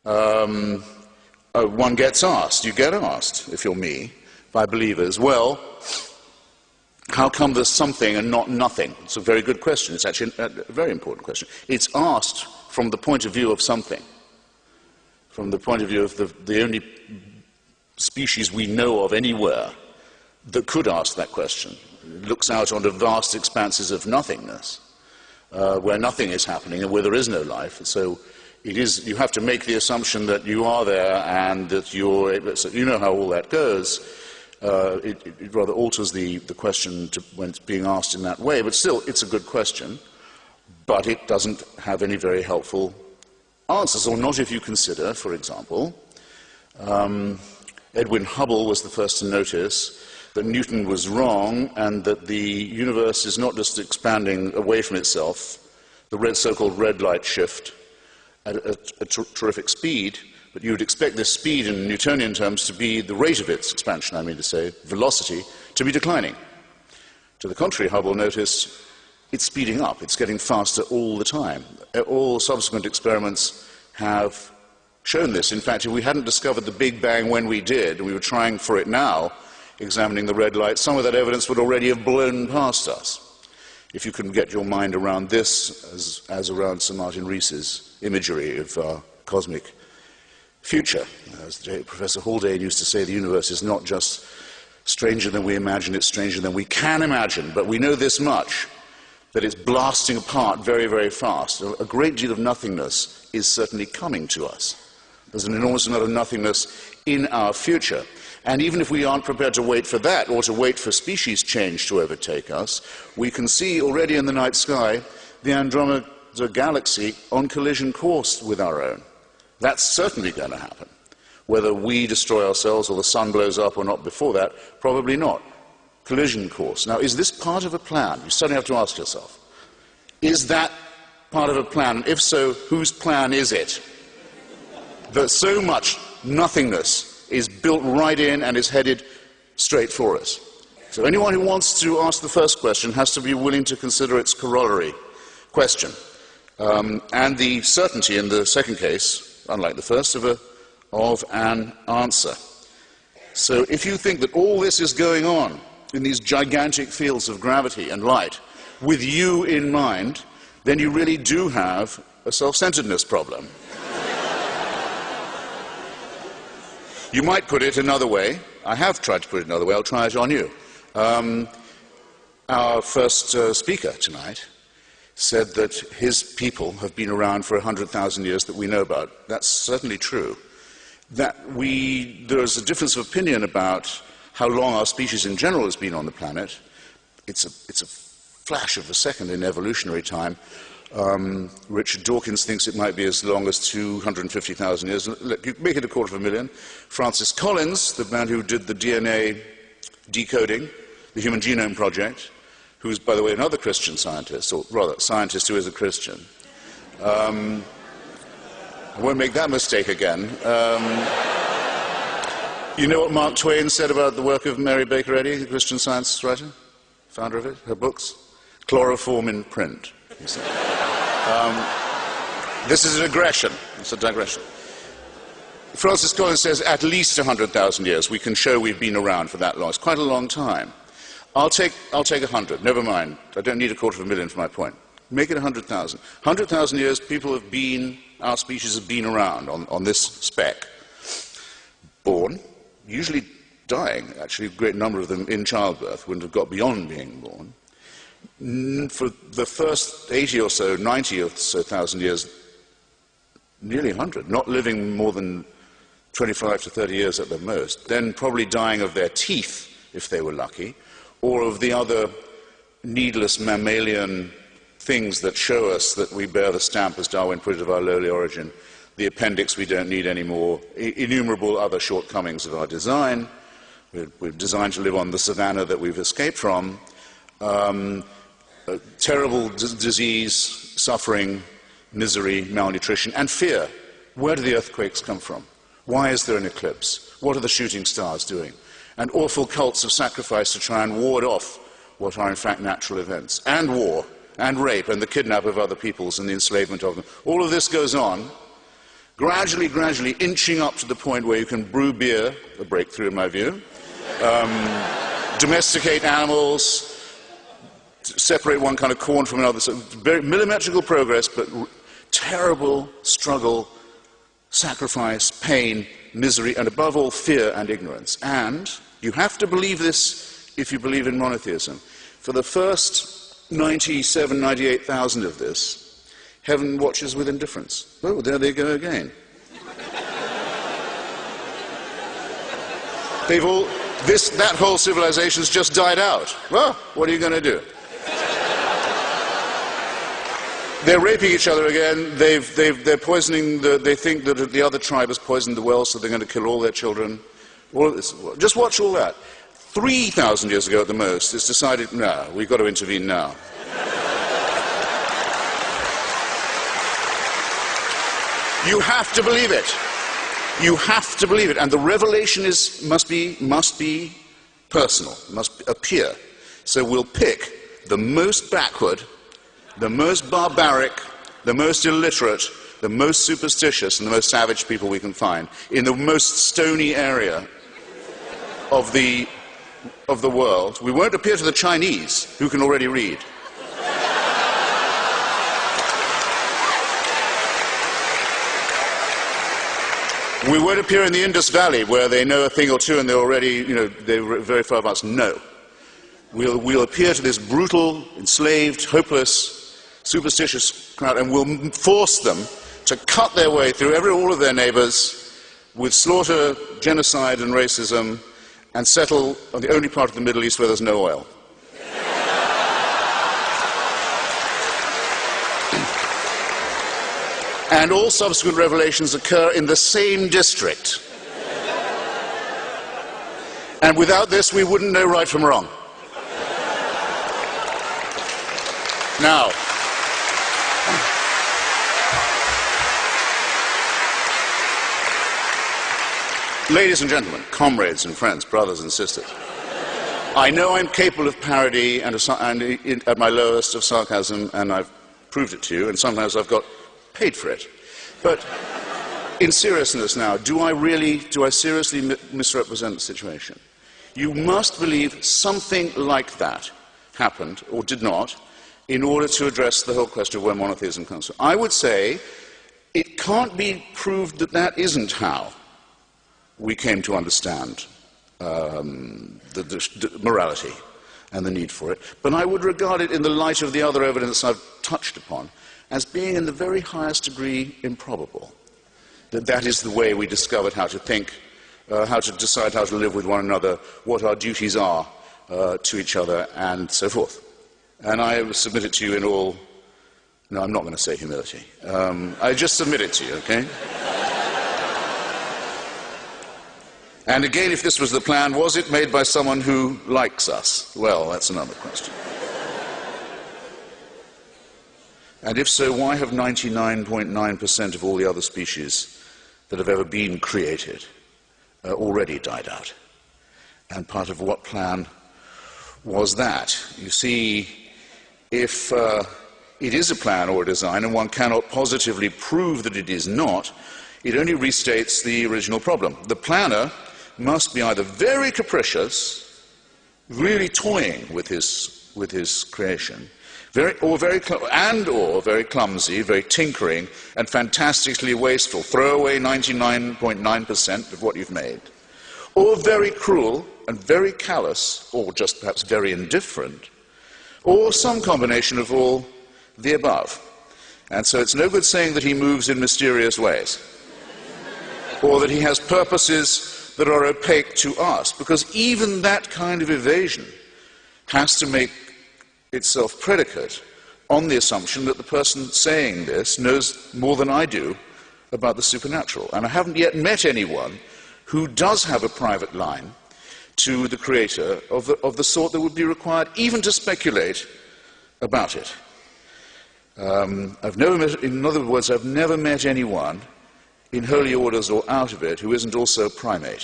one gets asked, you get asked, if you're me, by believers, well, how come there's something and not nothing? It's a very good question. It's actually a very important question. It's asked from the point of view of something, from the point of view of the only species we know of anywhere that could ask that question. It looks out onto vast expanses of nothingness, where nothing is happening and where there is no life. So you have to make the assumption that you are there and that so you know how all that goes. It rather alters the question when it's being asked in that way, but still, it's a good question, but it doesn't have any very helpful answers, or not if you consider, for example, Edwin Hubble was the first to notice that Newton was wrong and that the universe is not just expanding away from itself, the so-called red light shift, at a terrific speed, but you would expect this speed in Newtonian terms to be the rate of its expansion, I mean to say, velocity, to be declining. To the contrary, Hubble noticed it's speeding up, it's getting faster all the time. All subsequent experiments have shown this. In fact, if we hadn't discovered the Big Bang when we did, and we were trying for it now, examining the red light, some of that evidence would already have blown past us. If you can get your mind around this, as around Sir Martin Rees's imagery of our cosmic future. As Professor Haldane used to say, the universe is not just stranger than we imagine, it's stranger than we can imagine. But we know this much, that it's blasting apart very, very fast. A great deal of nothingness is certainly coming to us. There's an enormous amount of nothingness in our future. And even if we aren't prepared to wait for that, or to wait for species change to overtake us, we can see already in the night sky the Andromeda galaxy on collision course with our own. That's certainly going to happen. Whether we destroy ourselves or the sun blows up or not before that, probably not. Collision course. Now, is this part of a plan? You certainly have to ask yourself. Is that part of a plan? If so, whose plan is it? That so much nothingness is built right in and is headed straight for us. So anyone who wants to ask the first question has to be willing to consider its corollary question. And the certainty in the second case, unlike the first, of an answer. So if you think that all this is going on in these gigantic fields of gravity and light with you in mind, then you really do have a self-centeredness problem. You might put it another way. I have tried to put it another way. I'll try it on you. Our first speaker tonight said that his people have been around for 100,000 years that we know about. That's certainly true. There is a difference of opinion about how long our species in general has been on the planet. It's a flash of a second in evolutionary time. Richard Dawkins thinks it might be as long as 250,000 years. You make it 250,000. Francis Collins, the man who did the DNA decoding, the Human Genome Project, who is, by the way, another Christian scientist, or rather, scientist who is a Christian. I won't make that mistake again. You know what Mark Twain said about the work of Mary Baker Eddy, the Christian Science writer, founder of it, her books? Chloroform in print, he said. This is a digression. It's a digression. Francis Collins says at least 100,000 years. We can show we've been around for that long. It's quite a long time. I'll take 100. Never mind. I don't need 250,000 for my point. Make it 100,000. 100,000 years, our species have been around on this speck. Born, usually dying. Actually, a great number of them in childbirth wouldn't have got beyond being born. For the first 80 or so, 90 or so thousand years, nearly 100, not living more than 25 to 30 years at the most, then probably dying of their teeth, if they were lucky, or of the other needless mammalian things that show us that we bear the stamp, as Darwin put it, of our lowly origin, the appendix we don't need anymore, innumerable other shortcomings of our design. We're designed to live on the savannah that we've escaped from. Terrible disease, suffering, misery, malnutrition, and fear. Where do the earthquakes come from? Why is there an eclipse? What are the shooting stars doing? And awful cults of sacrifice to try and ward off what are in fact natural events. And war, and rape, and the kidnap of other peoples, and the enslavement of them. All of this goes on, gradually inching up to the point where you can brew beer, a breakthrough in my view, domesticate animals, separate one kind of corn from another. So very millimetrical progress, but terrible struggle, sacrifice, pain, misery, and above all, fear and ignorance. And you have to believe this if you believe in monotheism. For the first 97, 98,000 of this, heaven watches with indifference. Oh, there they go again. That whole civilization's just died out. Well, what are you going to do? They're raping each other again. They're poisoning. They think that the other tribe has poisoned the well, so they're going to kill all their children. All of this. Just watch all that. 3,000 years ago at the most, it's decided, no, we've got to intervene now. You have to believe it. You have to believe it. And the revelation must be personal, must appear. So we'll pick the most backward, the most barbaric, the most illiterate, the most superstitious, and the most savage people we can find in the most stony area of the world. We won't appear to the Chinese, who can already read. We won't appear in the Indus Valley, where they know a thing or two and they're already, they're very far advanced. No. We'll appear to this brutal, enslaved, hopeless, superstitious crowd, and we'll force them to cut their way through all of their neighbors with slaughter, genocide, and racism, and settle on the only part of the Middle East where there's no oil. And all subsequent revelations occur in the same district. And without this, we wouldn't know right from wrong. Now, ladies and gentlemen, comrades and friends, brothers and sisters, I know I'm capable of parody and at my lowest of sarcasm, and I've proved it to you, and sometimes I've got paid for it. But in seriousness now, do I seriously misrepresent the situation? You must believe something like that happened, or did not, in order to address the whole question of where monotheism comes from. I would say it can't be proved that that isn't how we came to understand the morality and the need for it, but I would regard it in the light of the other evidence I've touched upon as being in the very highest degree improbable. That is the way we discovered how to think, how to decide how to live with one another, what our duties are to each other, and so forth. And I submit it to you in all, no, I'm not going to say humility. I just submit it to you, okay? And again, if this was the plan, was it made by someone who likes us? Well, that's another question. And if so, why have 99.9% of all the other species that have ever been created already died out? And part of what plan was that? You see, if it is a plan or a design, and one cannot positively prove that it is not, it only restates the original problem. The planner must be either very capricious, really toying with his creation, or very clumsy, very tinkering, and fantastically wasteful. Throw away 99.9% of what you've made. Or very cruel and very callous, or just perhaps very indifferent, or some combination of all the above. And so it's no good saying that he moves in mysterious ways, or that he has purposes that are opaque to us, because even that kind of evasion has to make itself predicate on the assumption that the person saying this knows more than I do about the supernatural. And I haven't yet met anyone who does have a private line to the Creator of the sort that would be required even to speculate about it. In other words, I've never met anyone in holy orders or out of it who isn't also a primate.